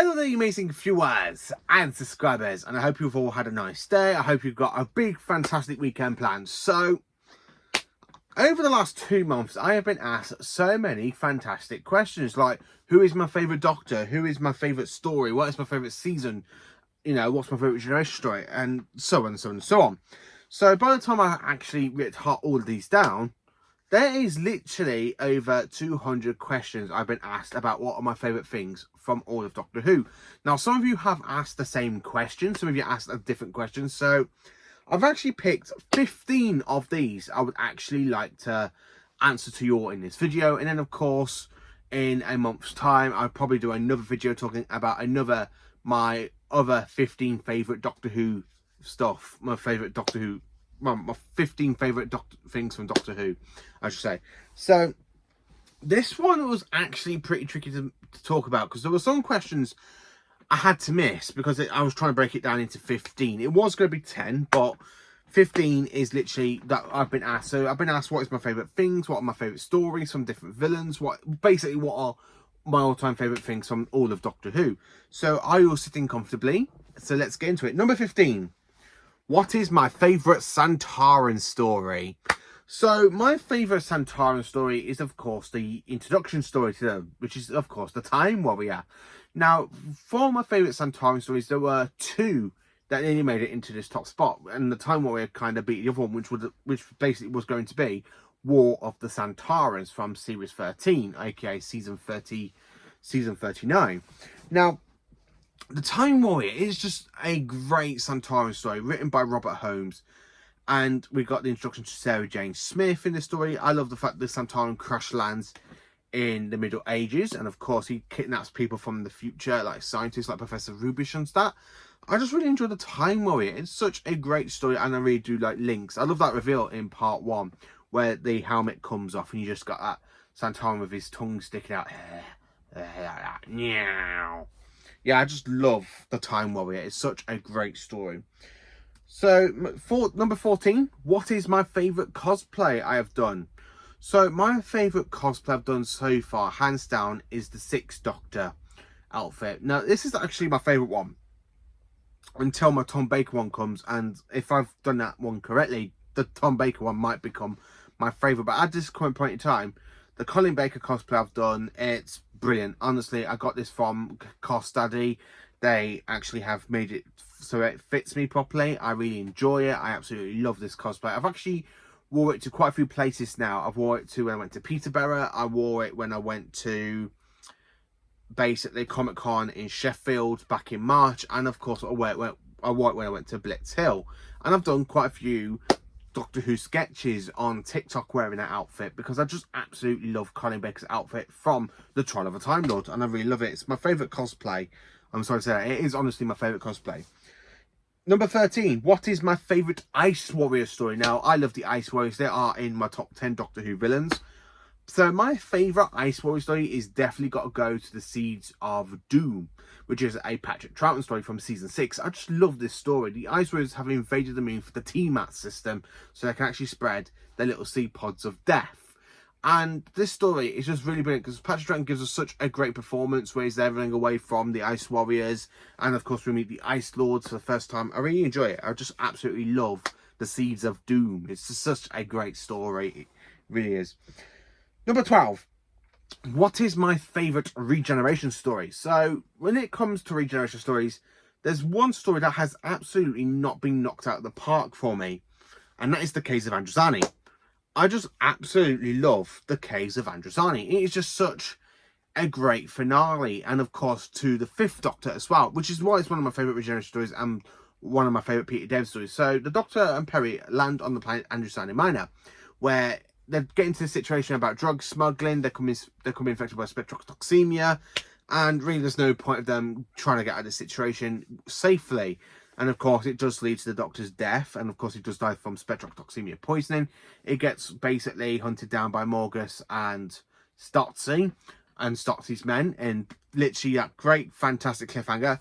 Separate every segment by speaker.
Speaker 1: Hello there, you amazing viewers and subscribers, and I hope you've all had a nice day. I hope you've got a big, fantastic weekend planned. So, over the last 2 months, I have been asked so many fantastic questions, like, who is my favourite Doctor? Who is my favourite story? What is my favourite season? You know, what's my favourite regeneration story? And so on and so on and so on. So, by the time I actually wrote all of these down, there is literally over 200 questions I've been asked about what are my favourite things from all of Doctor Who. Now, some of you have asked the same question. Some of you asked a different question. So, I've actually picked 15 of these I would actually like to answer to you all in this video. And then, of course, in a month's time, I'll probably do another video talking about my other 15 favourite Doctor Who stuff. My favourite Doctor Who... Well, my 15 favourite things from Doctor Who, I should say. So, this one was actually pretty tricky to talk about because there were some questions I had to miss because I was trying to break it down into 15. It was going to be 10, but 15 is literally that I've been asked. So, I've been asked what is my favourite things, what are my favourite stories from different villains, what are my all-time favourite things from all of Doctor Who. So, are you all sitting comfortably? So, let's get into it. Number 15. What is my favourite Santarin story? So, my favourite Santarin story is, of course, the introduction story to them, which is, of course, the Time Warrior. Now, for my favourite Santarin stories, there were two that nearly made it into this top spot, and the Time Warrior kind of beat the other one, which basically was going to be War of the Santarins from Series 13, aka Season 39. Now, the Time Warrior is just a great Santarin story written by Robert Holmes, and we got the introduction to Sarah Jane Smith in the story. I love the fact that Santarin crash lands in the Middle Ages, and of course he kidnaps people from the future, like scientists like Professor Rubish and that. I just really enjoy the Time Warrior. It's such a great story, and I really do like Links. I love that reveal in part 1 where the helmet comes off and you just got that Santarin with his tongue sticking out. Yeah, I just love the Time Warrior. It's such a great story. So, number 14, what is my favourite cosplay I have done? So, my favourite cosplay I've done so far, hands down, is the 6th Doctor outfit. Now, this is actually my favourite one until my Tom Baker one comes. And if I've done that one correctly, the Tom Baker one might become my favourite. But at this current point in time, the Colin Baker cosplay I've done, it's brilliant. Honestly, I got this from Cos Daddy. They actually have made it so it fits me properly. I really enjoy it. I absolutely love this cosplay. I've actually wore it to quite a few places now. I've wore it to when I went to Peterborough. I wore it when I went to basically Comic-Con in Sheffield back in March. And of course, I wore it when I went to Blitz Hill. And I've done quite a few Doctor Who sketches on TikTok wearing that outfit because I just absolutely love Colin Baker's outfit from The Trial of a Time Lord, and I really love it. It's my favourite cosplay. I'm sorry to say that. It is honestly my favourite cosplay. Number 13, what is my favourite Ice Warrior story? Now, I love the Ice Warriors. They are in my top 10 Doctor Who villains. So my favourite Ice Warrior story is definitely got to go to the Seeds of Doom, which is a Patrick Troughton story from Season 6. I just love this story. The Ice Warriors have invaded the moon for the TMAT system, so they can actually spread their little seed pods of death. And this story is just really brilliant because Patrick Troughton gives us such a great performance where he's running away from the Ice Warriors. And of course, we meet the Ice Lords for the first time. I really enjoy it. I just absolutely love the Seeds of Doom. It's just such a great story. It really is. Number 12. What is my favourite regeneration story? So, when it comes to regeneration stories, there's one story that has absolutely not been knocked out of the park for me. And that is the case of Androzani. I just absolutely love the case of Androzani. It is just such a great finale. And of course, to the 5th Doctor as well, which is why it's one of my favourite regeneration stories and one of my favourite Peter David stories. So, the Doctor and Peri land on the planet Androzani Minor, where they're getting to the situation about drug smuggling. They're coming infected by spectrotoxemia, and really there's no point of them trying to get out of this situation safely. And of course it does lead to the Doctor's death, and of course he does die from spectrotoxemia poisoning. It gets basically hunted down by Morgus and Stotzy's men, and literally that great fantastic cliffhanger.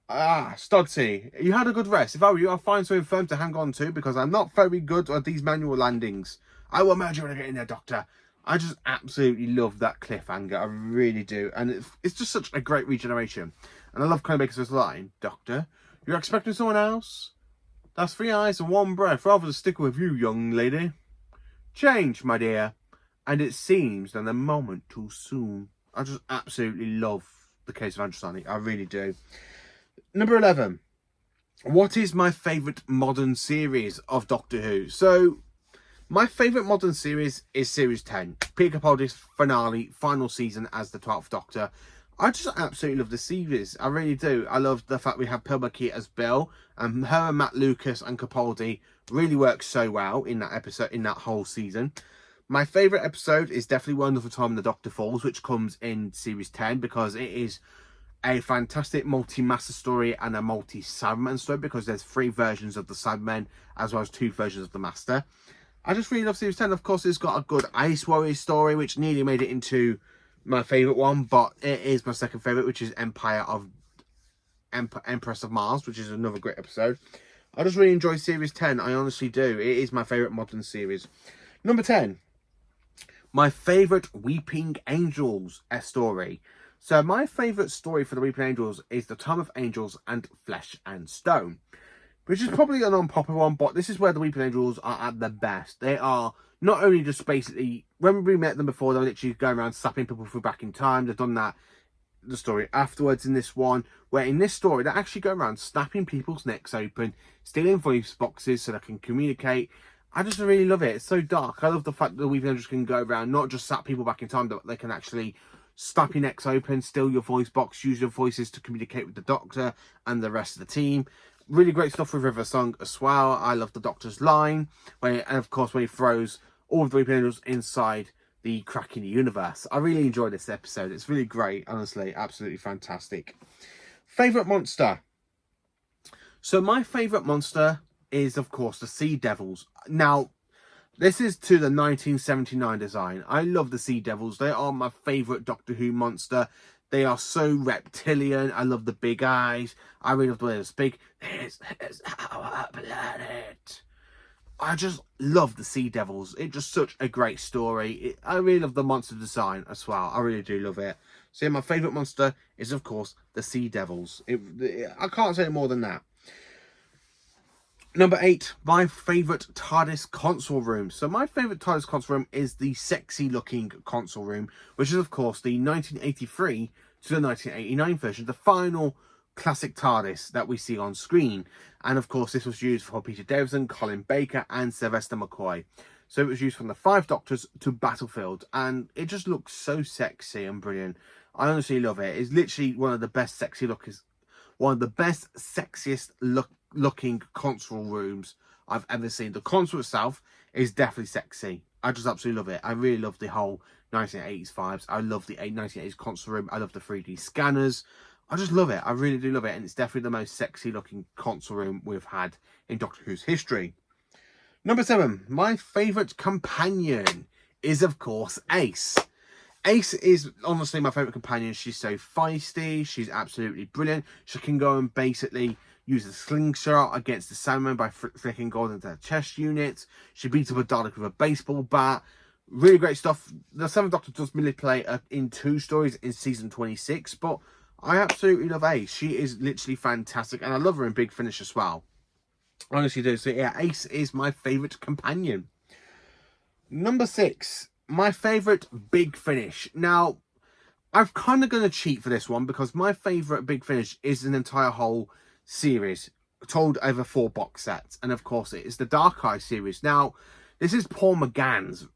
Speaker 1: Stodsy, you had a good rest. If I were you, I'll find something firm to hang on to because I'm not very good at these manual landings. I will murder you when I get in there, Doctor. I just absolutely love that cliffhanger. I really do. And it's just such a great regeneration. And I love Colin Baker's line, Doctor, you're expecting someone else? That's 3 eyes and 1 breath, rather than stick with you, young lady. Change, my dear. And it seems than a moment too soon. I just absolutely love the case of Androsani. I really do. Number 11. What is my favourite modern series of Doctor Who? So, my favourite modern series is Series 10. Peter Capaldi's finale, final season as the 12th Doctor. I just absolutely love the series. I really do. I love the fact we have Pearl McKee as Bill. And her and Matt Lucas and Capaldi really work so well in that episode, in that whole season. My favourite episode is definitely Wonderful Time when the Doctor Falls, which comes in Series 10, because it is a fantastic multi-master story and a multi-Cyberman story, because there's 3 versions of the Cybermen as well as 2 versions of the Master. I just really love Series 10. Of course, it's got a good Ice Warrior story, which nearly made it into my favourite one, but it is my second favourite, which is Empress of Mars, which is another great episode. I just really enjoy Series 10. I honestly do. It is my favourite modern series. Number 10. My favourite Weeping Angels story. So my favourite story for the Weeping Angels is The Time of Angels and Flesh and Stone, which is probably an unpopular one, but this is where the Weeping Angels are at their best. They are not only just basically, when we met them before, they were literally going around slapping people through back in time. They've done that, the story afterwards in this one, where in this story, they actually go around snapping people's necks open, stealing voice boxes so they can communicate. I just really love it. It's so dark. I love the fact that the Weeping Angels can go around, not just slap people back in time, but they can actually snap your necks open, steal your voice box, use your voices to communicate with the Doctor and the rest of the team. Really great stuff with River Song as well. I love the Doctor's line, and of course when he throws all of the Weeping Angels inside the crack in the universe. I really enjoyed this episode. It's really great, honestly, absolutely fantastic. Favourite monster? So my favourite monster is, of course, the Sea Devils. Now, this is to the 1979 design. I love the Sea Devils. They are my favourite Doctor Who monster. They are so reptilian. I love the big eyes. I really love the way they speak. This is our planet. I just love the Sea Devils. It's just such a great story. I really love the monster design as well. I really do love it. So yeah, my favourite monster is, of course, the Sea Devils. I can't say more than that. Number 8, my favourite TARDIS console room. So my favourite TARDIS console room is the sexy looking console room, which is of course the 1983 to the 1989 version, the final classic TARDIS that we see on screen. And of course this was used for Peter Davison, Colin Baker and Sylvester McCoy. So it was used from the 5 Doctors to Battlefield, and it just looks so sexy and brilliant. I honestly love it. It's literally one of the best sexiest looking console rooms I've ever seen. The console itself is definitely sexy. I just absolutely love it. I really love the whole 1980s vibes. I love the 1980s console room. I love the 3D scanners. I just love it. I really do love it. And it's definitely the most sexy looking console room we've had in Doctor Who's history. Number 7, my favourite companion is, of course, Ace. Ace is honestly my favourite companion. She's so feisty. She's absolutely brilliant. She can go and basically use a slingshot against the Cyberman by flicking gold into her chest unit. She beats up a Dalek with a baseball bat. Really great stuff. The 7th Doctor does manipulate her in 2 stories in season 26, but I absolutely love Ace. She is literally fantastic, and I love her in Big Finish as well. I honestly do. So yeah, Ace is my favourite companion. Number 6, my favourite Big Finish. Now, I'm kind of going to cheat for this one, because my favourite Big Finish is an entire whole series told over 4 box sets, and of course it is the Dark Eye series. Now, this is Paul McGann's.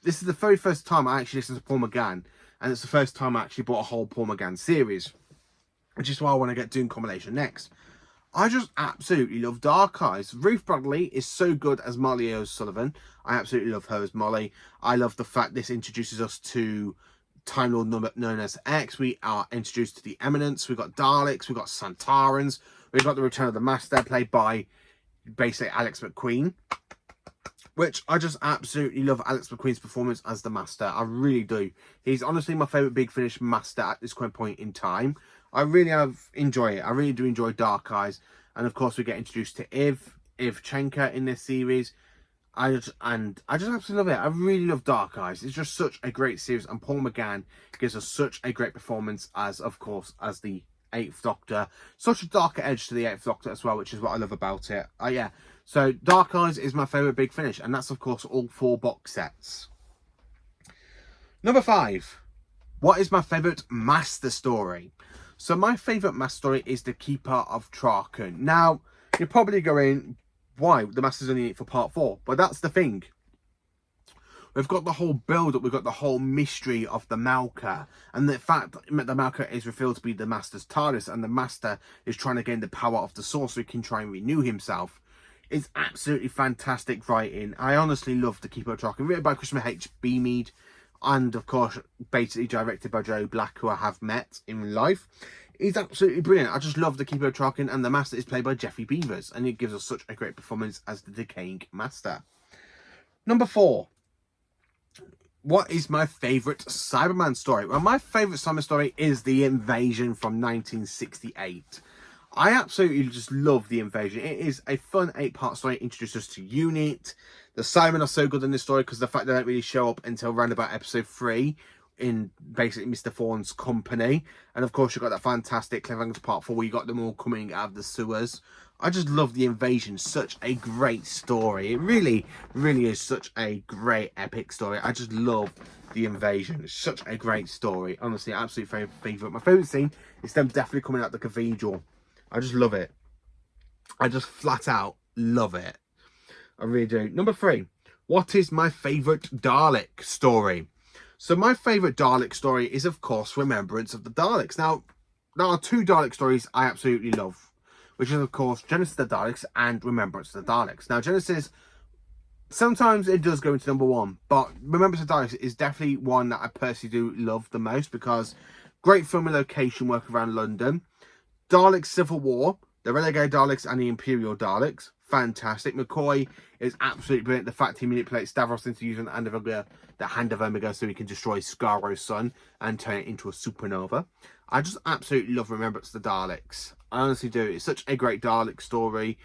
Speaker 1: This is the very first time I actually listened to Paul McGann, and it's the first time I actually bought a whole Paul McGann series, which is why I want to get Doom Combination next. I just absolutely love Dark Eyes. Ruth Bradley is so good as Molly O'Sullivan. I absolutely love her as Molly. I love the fact this introduces us to Time Lord known as X. We are introduced to the Eminence. We've got Daleks. We've got Santarins. We've got the Return of the Master, played by basically Alex McQueen, which I just absolutely love Alex McQueen's performance as the Master. I really do. He's honestly my favourite Big Finish Master at this current point in time. I really enjoy it. I really do enjoy Dark Eyes. And of course we get introduced to Iv Chenka in this series. I just absolutely love it. I really love Dark Eyes. It's just such a great series, and Paul McGann gives us such a great performance as, of course, as the Eighth Doctor. Such a darker edge to the Eighth Doctor as well, which is what I love about it. Yeah. So Dark Eyes is my favourite Big Finish, and that's of course all 4 box sets. Number 5. What is my favourite Master story? So my favourite Master story is The Keeper of Traken. Now, you're probably going, why? The Master's only in it for part 4. But that's the thing. We've got the whole build-up, we've got the whole mystery of the Malka. And the fact that the Malka is revealed to be the Master's TARDIS, and the Master is trying to gain the power of the Source so he can try and renew himself. It's absolutely fantastic writing. I honestly love The Keeper of Traken. Written by Christopher H. B. Mead. And, of course, basically directed by Joe Black, who I have met in life. He's absolutely brilliant. I just love The Keeper of Traken, and the Master is played by Jeffrey Beavers. And it gives us such a great performance as the Decaying Master. Number 4. What is my favourite Cyberman story? Well, my favourite Cyberman story is The Invasion from 1968. I absolutely just love The Invasion. It is a fun 8-part story. It introduces us to UNIT. The Cybermen are so good in this story because the fact they don't really show up until around about episode 3 in basically Mr. Thorne's company. And of course, you've got that fantastic cliffhanger to part 4 where you got them all coming out of the sewers. I just love The Invasion. Such a great story. It really, really is such a great epic story. I just love The Invasion. It's such a great story. Honestly, absolute favourite. My favourite scene is them definitely coming out the cathedral. I just love it. I just flat out love it. I really do. Number 3. What is my favourite Dalek story? So my favourite Dalek story is, of course, Remembrance of the Daleks. Now, there are 2 Dalek stories I absolutely love, which is, of course, Genesis of the Daleks and Remembrance of the Daleks. Now, Genesis, sometimes it does go into number 1, but Remembrance of the Daleks is definitely one that I personally do love the most because great film and location work around London. Dalek Civil War, the Renegade Daleks and the Imperial Daleks, fantastic. McCoy is absolutely brilliant. The fact he manipulates Stavros into using the Hand of Omega so he can destroy Skaro's sun and turn it into a supernova. I just absolutely love Remembrance of the Daleks. I honestly do. It's such a great Dalek story.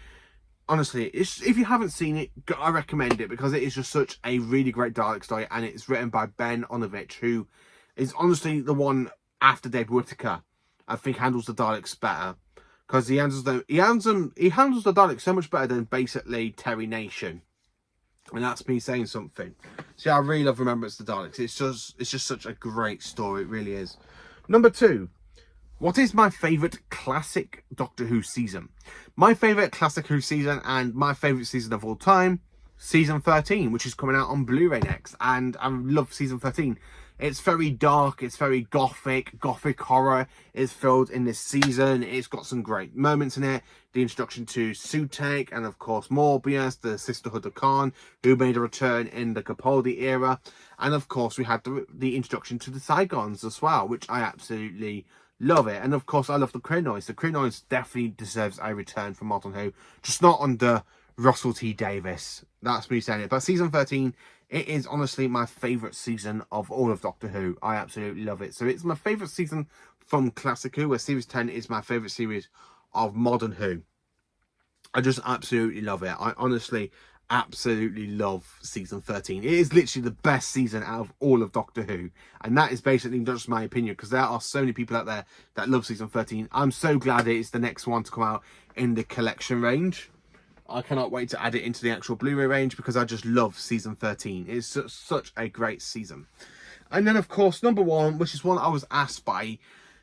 Speaker 1: Honestly, if you haven't seen it, I recommend it because it is just such a really great Dalek story, and it's written by Ben Onovich, who is honestly the one after Dave Whittaker I think handles the Daleks better. Because he handles the Daleks so much better than basically Terry Nation. And that's me saying something. See, I really love Remembrance of the Daleks. It's just such a great story. It really is. Number 2. What is my favourite classic Doctor Who season? My favourite classic Who season and my favourite season of all time, season 13, which is coming out on Blu-ray next. And I love season 13. It's very dark, it's very gothic horror is filled in this season. It's got some great moments in it. The introduction to Sutekh and of course Morbius, the Sisterhood of Khan, who made a return in the Capaldi era. And of course we had the introduction to the Cygons as well, which I absolutely love it. And of course I love the Krynoids. The Krynoids definitely deserves a return from Modern Who, just not under Russell T Davies. That's me saying it. But season 13, it is honestly my favourite season of all of Doctor Who. I absolutely love it. So it's my favourite season from Classic Who, where Series 10 is my favourite series of Modern Who. I just absolutely love it. I honestly absolutely love season 13. It is literally the best season out of all of Doctor Who. And that is basically just my opinion, because there are so many people out there that love season 13. I'm so glad it is the next one to come out in the collection range. I cannot wait to add it into the actual Blu-ray range because I just love season 13. It's such a great season. And then, of course, number 1, which is one I was asked by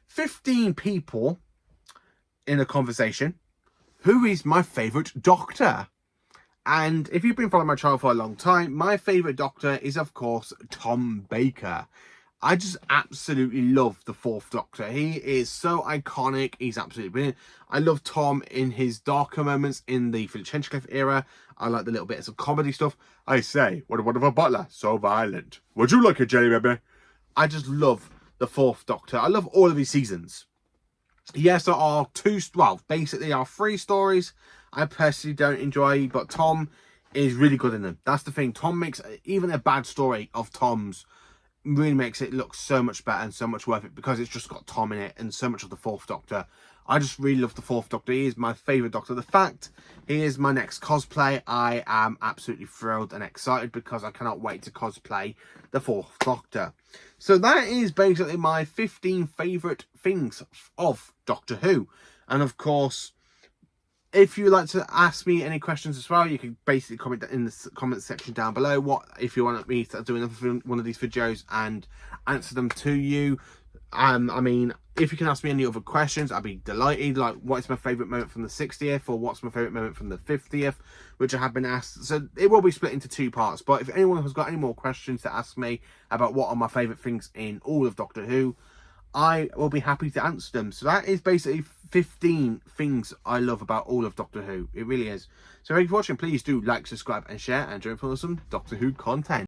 Speaker 1: 15 people in a conversation, who is my favourite Doctor? And if you've been following my channel for a long time, my favourite Doctor is, of course, Tom Baker. I just absolutely love the 4th Doctor. He is so iconic. He's absolutely brilliant. I love Tom in his darker moments in the Philip Hinchcliffe era. I like the little bits of comedy stuff. I say, what a wonderful butler. So violent. Would you like a jelly baby? I just love the 4th Doctor. I love all of his seasons. Yes, there are 3 stories I personally don't enjoy, but Tom is really good in them. That's the thing. Tom makes even a bad story of Tom's really makes it look so much better and so much worth it because it's just got Tom in it, and so much of the 4th Doctor I just really love the Fourth Doctor. He is my favourite Doctor. The fact he is my next cosplay, I am absolutely thrilled and excited because I cannot wait to cosplay the Fourth Doctor. So that is basically my 15 favourite things of Doctor Who. And of course, if you'd like to ask me any questions as well, you can basically comment in the comment section down below. What if you want me to do another one of these videos and answer them to you? I mean, if you can ask me any other questions, I'd be delighted. Like, what is my favourite moment from the 60th, or what's my favourite moment from the 50th, which I have been asked. So it will be split into 2 parts. But if anyone has got any more questions to ask me about what are my favourite things in all of Doctor Who, I will be happy to answer them. So that is basically 15 things I love about all of Doctor Who. It really is. So thank you for watching. Please do like, subscribe and share, and join for some Doctor Who content.